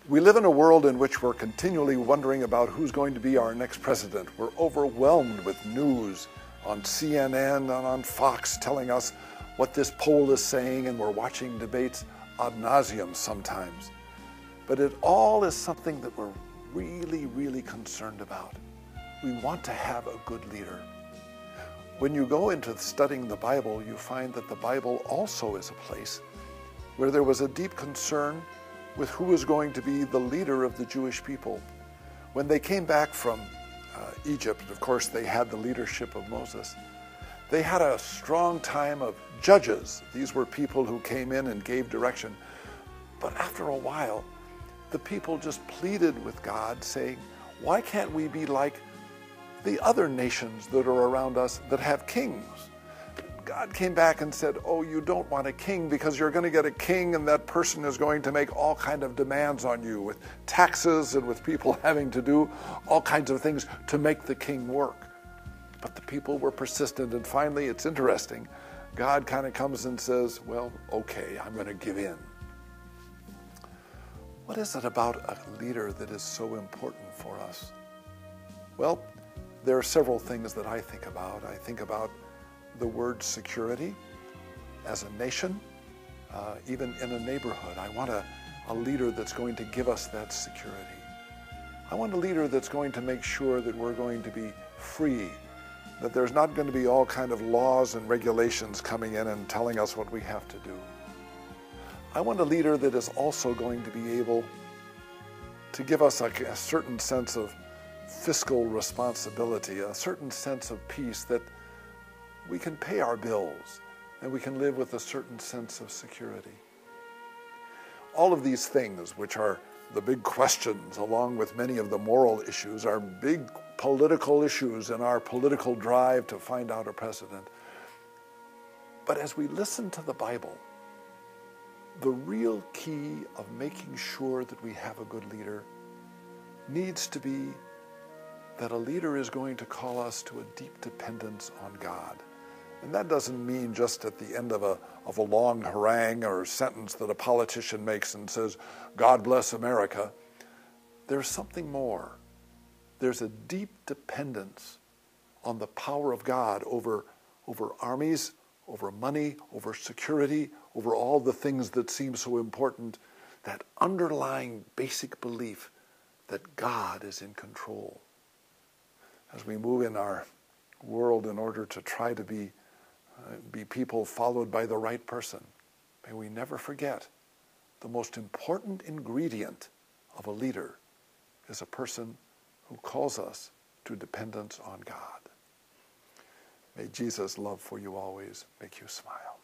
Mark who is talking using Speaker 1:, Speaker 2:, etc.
Speaker 1: We live in a world in which we're continually wondering about who's going to be our next president. We're overwhelmed with news on CNN and on Fox telling us what this poll is saying, and we're watching debates ad nauseum sometimes. But it all is something that we're really, really concerned about. We want to have a good leader. When you go into studying the Bible, you find that the Bible also is a place where there was a deep concern with who was going to be the leader of the Jewish people. When they came back from Egypt, of course, they had the leadership of Moses. They had a strong time of judges. These were people who came in and gave direction. But after a while, the people just pleaded with God, saying, why can't we be like the other nations that are around us that have kings? God came back and said, oh, you don't want a king because you're going to get a king and that person is going to make all kinds of demands on you with taxes and with people having to do all kinds of things to make the king work. But the people were persistent, and finally, it's interesting, God kind of comes and says, well, okay, I'm going to give in. What is it about a leader that is so important for us? Well, there are several things that I think about. I think about the word security as a nation, even in a neighborhood. I want a leader that's going to give us that security. I want a leader that's going to make sure that we're going to be free, that there's not going to be all kind of laws and regulations coming in and telling us what we have to do. I want a leader that is also going to be able to give us a certain sense of fiscal responsibility, a certain sense of peace, that we can pay our bills and we can live with a certain sense of security. All of these things, which are the big questions, along with many of the moral issues, are big political issues in our political drive to find out a president. But as we listen to the Bible, the real key of making sure that we have a good leader needs to be that a leader is going to call us to a deep dependence on God. And that doesn't mean just at the end of a long harangue or sentence that a politician makes and says, God bless America. There's something more. There's a deep dependence on the power of God over armies, over money, over security, over all the things that seem so important, that underlying basic belief that God is in control. As we move in our world in order to try to be people followed by the right person, may we never forget the most important ingredient of a leader is a person who calls us to dependence on God. May Jesus' love for you always make you smile.